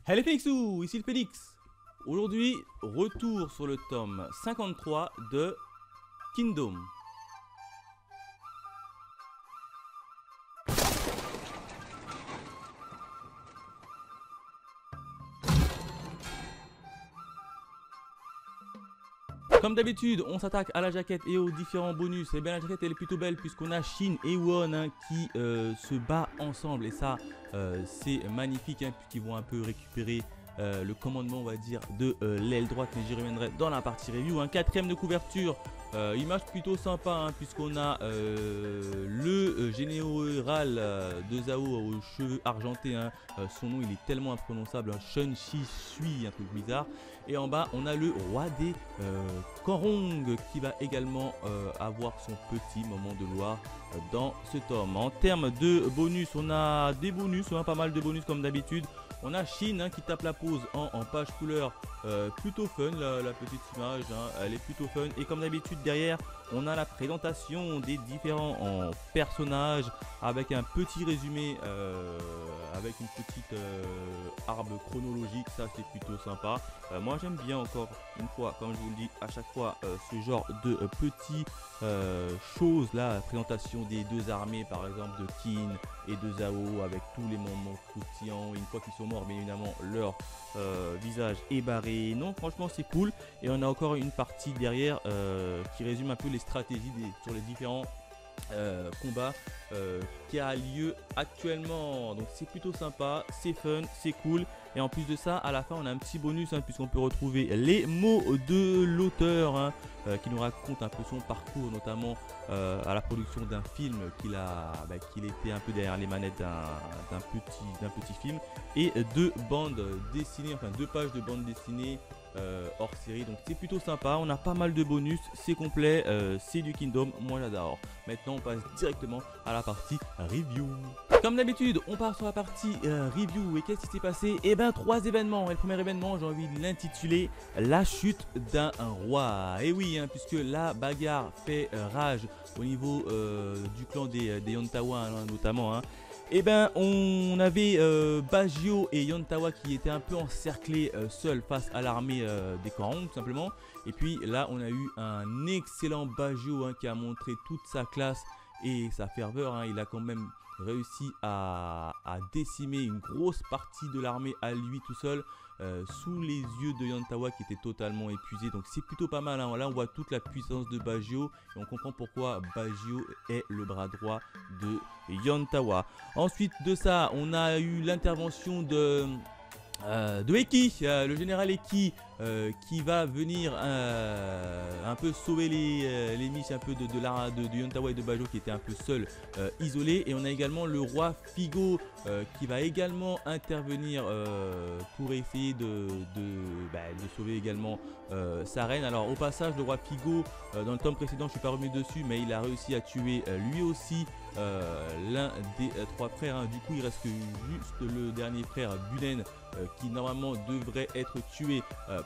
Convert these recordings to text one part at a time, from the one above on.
Hello Félixou, ici le Félix. Aujourd'hui, retour sur le tome 53 de Kingdom. Comme d'habitude, on s'attaque à la jaquette et aux différents bonus. Et bien la jaquette elle est plutôt belle puisqu'on a Shin et Won qui se battent ensemble. Et ça, c'est magnifique puisqu'ils vont un peu récupérer le commandement, on va dire, de l'aile droite. Mais j'y reviendrai dans la partie review. Un quatrième de couverture. Image plutôt sympa puisqu'on a le général de Zhao aux cheveux argentés. Son nom il est tellement imprononçable, Shun Shi Sui, un truc bizarre. Et en bas on a le roi des Korong qui va également avoir son petit moment de gloire dans ce tome. En termes de bonus, on a des bonus, pas mal de bonus comme d'habitude. On a Shin qui tape la pause en page couleur, plutôt fun, la petite image, elle est plutôt fun. Et comme d'habitude derrière, on a la présentation des différents personnages avec un petit résumé, avec une petite arbre chronologique, ça c'est plutôt sympa. Moi j'aime bien encore une fois, comme je vous le dis à chaque fois, ce genre de petits choses là, la présentation des deux armées par exemple de Qin et de Zhao avec tous les moments croustillants. Une fois qu'ils sont morts, bien évidemment, leur visage est barré. Non, franchement, c'est cool. Et on a encore une partie derrière qui résume un peu les stratégies sur les différents combats qui a lieu actuellement. Donc c'est plutôt sympa, c'est fun, c'est cool. Et en plus de ça, à la fin, on a un petit bonus puisqu'on peut retrouver les mots de l'auteur qui nous raconte un peu son parcours, notamment à la production d'un film qu'il était un peu derrière les manettes d'un petit film, et deux bandes dessinées, enfin deux pages de bandes dessinées hors série. Donc c'est plutôt sympa, on a pas mal de bonus, c'est complet, c'est du Kingdom, moi j'adore. Maintenant on passe directement à la partie review. Comme d'habitude, on part sur la partie review. Et qu'est-ce qui s'est passé? Eh ben 3 événements. Et le premier événement, j'ai envie de l'intituler la chute d'un roi. Et oui, puisque la bagarre fait rage au niveau du clan des Yontawa notamment. Et ben on avait Bajio et Yontawa qui étaient un peu encerclés seuls face à l'armée des Korong tout simplement. Et puis là on a eu un excellent Bajio qui a montré toute sa classe et sa ferveur. Il a quand même réussi à décimer une grosse partie de l'armée à lui tout seul, sous les yeux de Yontawa qui était totalement épuisé. Donc c'est plutôt pas mal. Là on voit toute la puissance de Bajio et on comprend pourquoi Bajio est le bras droit de Yontawa. Ensuite de ça, on a eu l'intervention de Eki, le général Eki, qui va venir un peu sauver les miches un peu de Yontawa et de Bajio qui étaient un peu seuls, isolés. Et on a également le roi Figo qui va également intervenir pour essayer de sauver également sa reine. Alors au passage, le roi Figo, dans le tome précédent je suis pas revenu dessus, mais il a réussi à tuer lui aussi l'un des 3 frères. Du coup il reste juste le dernier frère Bunen, qui normalement devrait être tué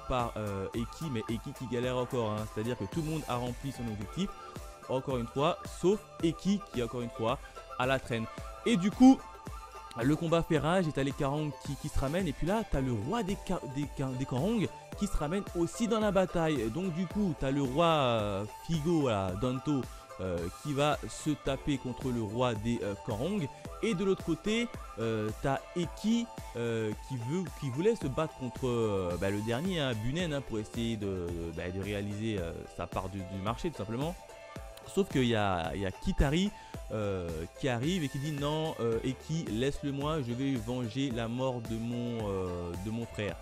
par Eki, mais Eki qui galère encore, c'est à dire que tout le monde a rempli son objectif encore une fois, sauf Eki qui encore une fois à la traîne. Et du coup le combat fait rage et t'as les Korong qui se ramènent. Et puis là t'as le roi des Korong qui se ramène aussi dans la bataille. Donc du coup t'as le roi Figo, Danto, qui va se taper contre le roi des Korong. Et de l'autre côté, t'as Eki qui voulait se battre contre le dernier, Bunen, pour essayer de réaliser sa part du marché tout simplement. Sauf qu'il y a Kitari qui arrive et qui dit non, Eki, laisse-le moi, je vais venger la mort de mon frère.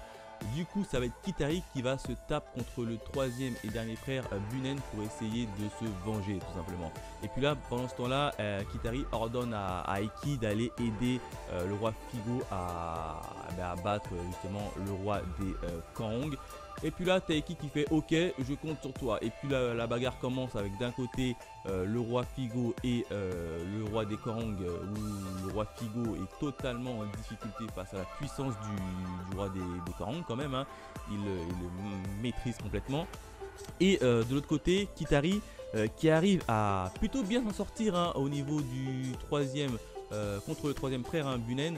Du coup ça va être Kitari qui va se taper contre le 3e et dernier frère Bunen pour essayer de se venger tout simplement. Et puis là pendant ce temps là, Kitari ordonne à Eki d'aller aider le roi Figo à battre justement le roi des Korong. Et puis là t'as Eki qui fait ok, je compte sur toi. Et puis là la bagarre commence avec d'un côté le roi Figo et le roi des Korong, où le roi Figo est totalement en difficulté face à la puissance du roi des Korong quand même. Il le maîtrise complètement. Et de l'autre côté Kitari qui arrive à plutôt bien s'en sortir au niveau du 3e contre le troisième frère, hein, Bunen,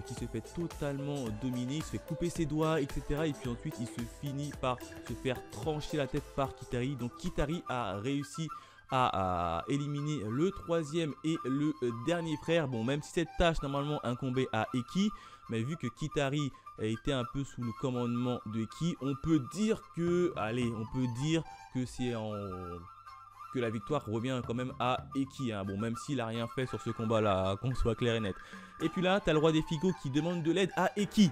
qui se fait totalement dominer, il se fait couper ses doigts, etc. Et puis ensuite il se finit par se faire trancher la tête par Kitari. Donc Kitari a réussi à éliminer le troisième et le dernier frère. Bon, même si cette tâche normalement incombait à Eki, mais vu que Kitari était un peu sous le commandement de Eki, on peut dire que, allez, on peut dire que c'est que la victoire revient quand même à Eki, hein. Bon, même s'il n'a rien fait sur ce combat là, qu'on soit clair et net. Et puis là, tu as le roi des Figo qui demande de l'aide à Eki.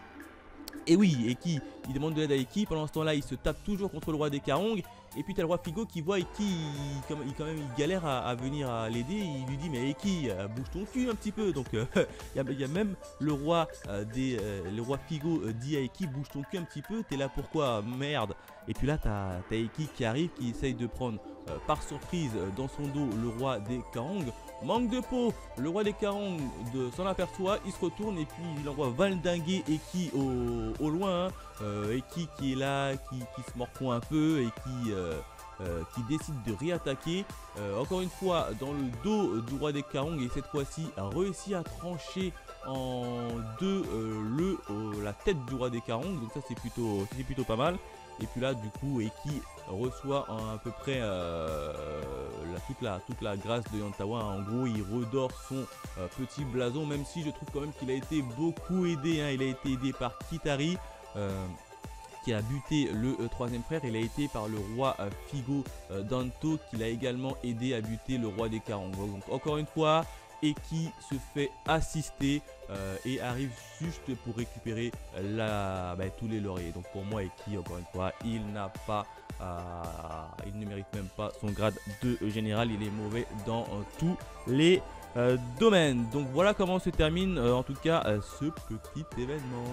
Et oui, Eki, il demande de l'aide à Eki. Pendant ce temps là, il se tape toujours contre le roi des Karong. Et puis tu as le roi Figo qui voit Eki, il galère à venir à l'aider. Il lui dit, mais Eki, bouge ton cul un petit peu. Donc il y a même le roi Figo dit à Eki, bouge ton cul un petit peu, t'es là pourquoi, merde. Et puis là tu as Eki qui arrive, qui essaye de prendre par surprise dans son dos le roi des Karong. Manque de peau, le roi des Karong s'en aperçoit, il se retourne et puis il envoie valdinguer Eki au loin, hein. Eki qui est là, qui se mordfond un peu et qui décide de réattaquer. Encore une fois dans le dos du roi des Karong, et cette fois-ci a réussi à trancher en deux la tête du roi des Karong, donc ça c'est plutôt pas mal. Et puis là du coup Eki reçoit à peu près toute la grâce de Yantawa. En gros il redore son petit blason, même si je trouve quand même qu'il a été beaucoup aidé, hein. Il a été aidé par Kitari qui a buté le troisième frère. Il a été par le roi Figo Danto qui l'a également aidé à buter le roi des Karong. Donc encore une fois Eki se fait assister et arrive juste pour récupérer tous les lauriers. Donc pour moi Eki, encore une fois, il ne mérite même pas son grade de général. Il est mauvais dans tous les domaines. Donc voilà comment se termine en tout cas ce petit événement.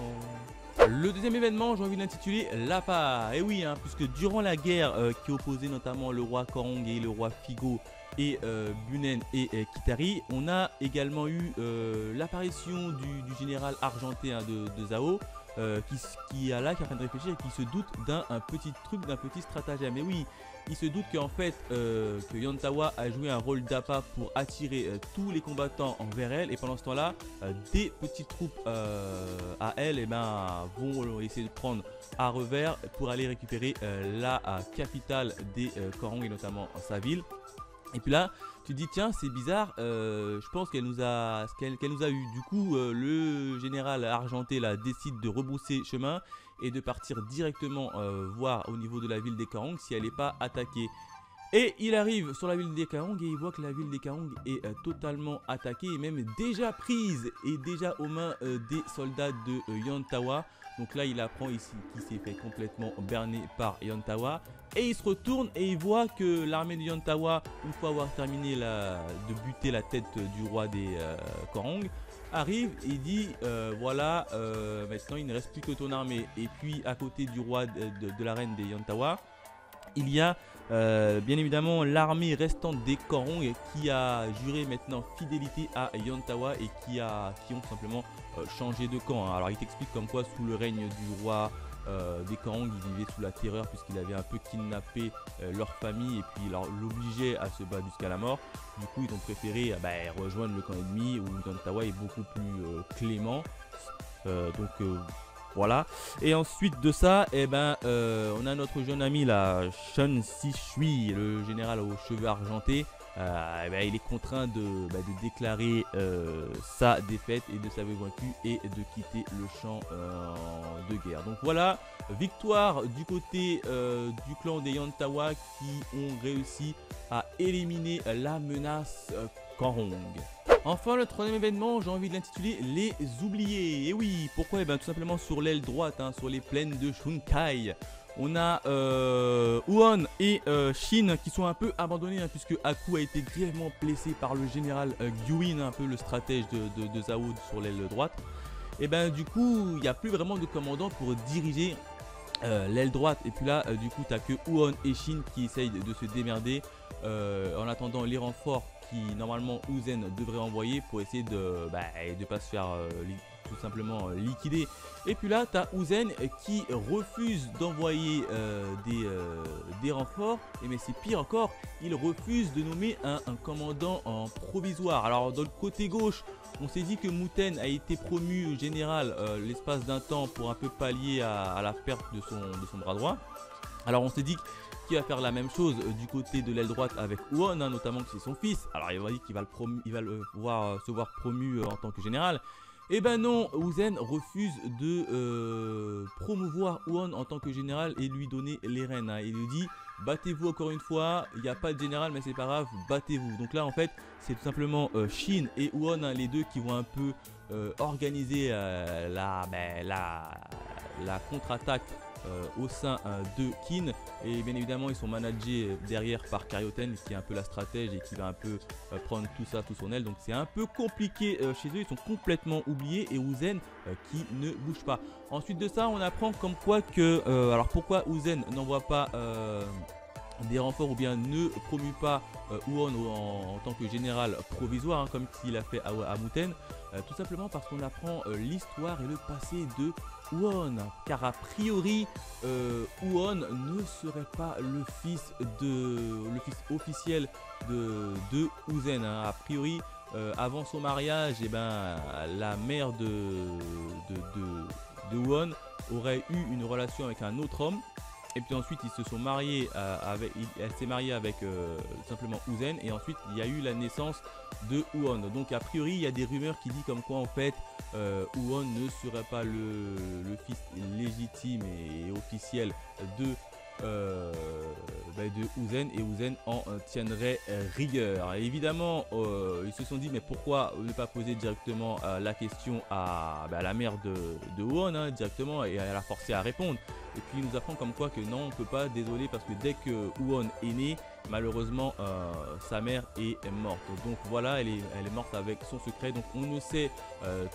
Le deuxième événement, j'ai envie de l'intituler l'APA. Et oui, hein, puisque durant la guerre qui opposait notamment le roi Karong et le roi Figo et Bunen et Kitari, on a également eu l'apparition du général argenté, hein, de Zhao, qui est en train de réfléchir et qui se doute d'un petit truc, d'un petit stratagème. Et oui, il se doute qu'en fait que Yantawa a joué un rôle d'appât pour attirer tous les combattants envers elle, et pendant ce temps là des petites troupes à elle vont essayer de prendre à revers pour aller récupérer la capitale des Karong et notamment sa ville. Et puis là, tu te dis tiens c'est bizarre, je pense qu'elle nous a eu. Du coup le général argenté là décide de rebrousser chemin et de partir directement voir au niveau de la ville des Karong si elle n'est pas attaquée. Et il arrive sur la ville des Karong et il voit que la ville des Karong est totalement attaquée et même déjà prise et déjà aux mains des soldats de Yantawa. Donc là il apprend ici qu'il s'est fait complètement berner par Yantawa. Et il se retourne et il voit que l'armée de Yantawa, une fois avoir terminé de buter la tête du roi des Karong, arrive et dit voilà, maintenant il ne reste plus que ton armée. Et puis à côté du roi de la reine des Yantawa, il y a bien évidemment l'armée restante des Karong qui a juré maintenant fidélité à Yantawa et qui ont simplement changé de camp, hein. Alors il t'explique comme quoi sous le règne du roi des Karong, ils vivaient sous la terreur puisqu'il avait un peu kidnappé leur famille et puis l'obligeait à se battre jusqu'à la mort. Du coup ils ont préféré rejoindre le camp ennemi où Yantawa est beaucoup plus clément. Voilà. Et ensuite de ça, on a notre jeune ami là, Shen Sishui, le général aux cheveux argentés. Il est contraint de déclarer sa défaite et de s'avouer vaincu et de quitter le champ de guerre. Donc voilà, victoire du côté du clan des Yantawa qui ont réussi à éliminer la menace Karong. Enfin, le troisième événement, j'ai envie de l'intituler les oubliés. Et oui, pourquoi? Tout simplement sur l'aile droite, hein, sur les plaines de Shunkai. On a Huon et Shin qui sont un peu abandonnés, hein, puisque Aku a été grièvement blessé par le général Gyuin, un peu le stratège de Zhao sur l'aile droite. Et du coup, il n'y a plus vraiment de commandant pour diriger l'aile droite. Et puis là, du coup, tu n'as que Huon et Shin qui essayent de se démerder en attendant les renforts qui normalement Uzen devrait envoyer pour essayer de pas se faire tout simplement liquidé. Et puis là, tu as Uzen qui refuse d'envoyer des renforts. Et mais c'est pire encore, il refuse de nommer un commandant en provisoire. Alors dans le côté gauche, on s'est dit que Muten a été promu général l'espace d'un temps pour un peu pallier à la perte de son bras droit. Alors on s'est dit qu'il va faire la même chose du côté de l'aile droite avec Huon, hein, notamment que c'est son fils. Alors il va dire qu'il va se voir promu en tant que général. Et ben non, Uzen refuse de promouvoir Huon en tant que général et lui donner les rênes. Hein. Il lui dit battez-vous encore une fois, il n'y a pas de général mais c'est pas grave, battez-vous. Donc là en fait c'est tout simplement Shin et Huon, hein, les deux qui vont un peu organiser la contre-attaque au sein de Kin. Et bien évidemment ils sont managés derrière par Karyoten qui est un peu la stratège et qui va un peu prendre tout ça sous son aile. Donc c'est un peu compliqué chez eux, ils sont complètement oubliés et Uzen qui ne bouge pas. Ensuite de ça on apprend comme quoi que alors pourquoi Uzen n'envoie pas des renforts ou bien ne promue pas Huon en tant que général provisoire, hein, comme il a fait à Muten. Tout simplement parce qu'on apprend l'histoire et le passé de Huon, car a priori Huon ne serait pas le fils officiel de Uzen, hein. A priori avant son mariage, et ben, la mère de Huon aurait eu une relation avec un autre homme. Et puis ensuite ils se sont mariés elle s'est mariée avec simplement Uzen. Et ensuite il y a eu la naissance de Huon. Donc a priori il y a des rumeurs qui disent comme quoi en fait Huon ne serait pas le fils légitime et officiel de Uzen, et Uzen en tiendrait rigueur. Et évidemment ils se sont dit mais pourquoi ne pas poser directement la question à la mère de Huon, hein, directement, et à la forcer à répondre. Et puis il nous apprend comme quoi que non, on ne peut pas, désolé, parce que dès que Huon est né, malheureusement sa mère est morte. Donc voilà, elle est morte avec son secret. Donc on ne sait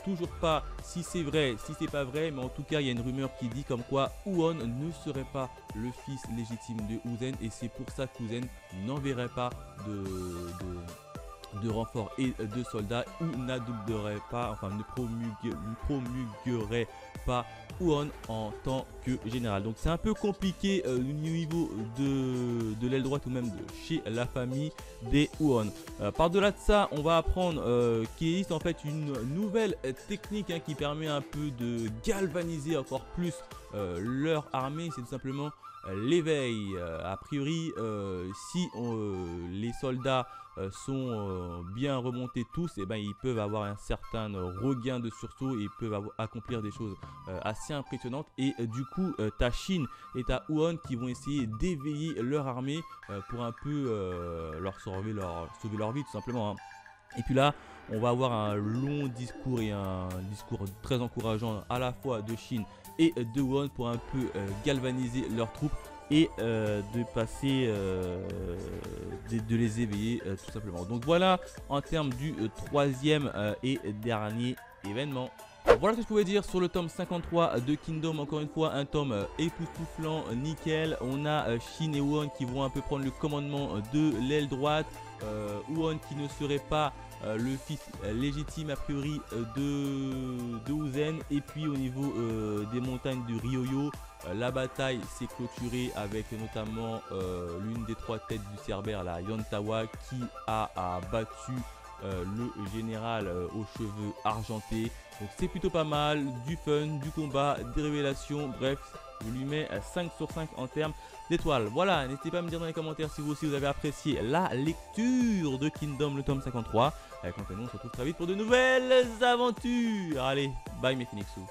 toujours pas si c'est vrai, si c'est pas vrai, mais en tout cas il y a une rumeur qui dit comme quoi Huon ne serait pas le fils légitime de Uzen, et c'est pour ça qu'Uzen n'enverrait pas de renforts et de soldats, ou n'adopterait pas, enfin ne promulguerait pas Huon en tant que général. Donc c'est un peu compliqué au niveau de l'aile droite ou même de chez la famille des Huon. Par-delà de ça, on va apprendre qu'il existe en fait une nouvelle technique, hein, qui permet un peu de galvaniser encore plus leur armée. C'est tout simplement l'éveil. A priori, si les soldats sont bien remontés tous, et ben ils peuvent avoir un certain regain de sursaut et ils peuvent accomplir des choses assez impressionnantes. Et du coup t'as Shin et t'as Huon qui vont essayer d'éveiller leur armée pour un peu leur sauver leur vie tout simplement, hein. Et puis là on va avoir un long discours et un discours très encourageant à la fois de Shin et de Huon pour un peu galvaniser leurs troupes et de passer, de les éveiller tout simplement. Donc voilà en termes du troisième et dernier événement. Voilà ce que je pouvais dire sur le tome 53 de Kingdom. Encore une fois un tome époustouflant, nickel. On a Shin et Huon qui vont un peu prendre le commandement de l'aile droite. Huon qui ne serait pas le fils légitime a priori de Uzen. Et puis au niveau des montagnes de Ryoyo, la bataille s'est clôturée avec notamment l'une des trois têtes du Cerbère, la Yantawa, qui a battu le général aux cheveux argentés. Donc c'est plutôt pas mal, du fun, du combat, des révélations, bref, je lui mets 5 sur 5 en termes d'étoiles. Voilà, n'hésitez pas à me dire dans les commentaires si vous aussi vous avez apprécié la lecture de Kingdom, le tome 53. Quant à nous, on se retrouve très vite pour de nouvelles aventures. Allez, bye mes Phoenixous.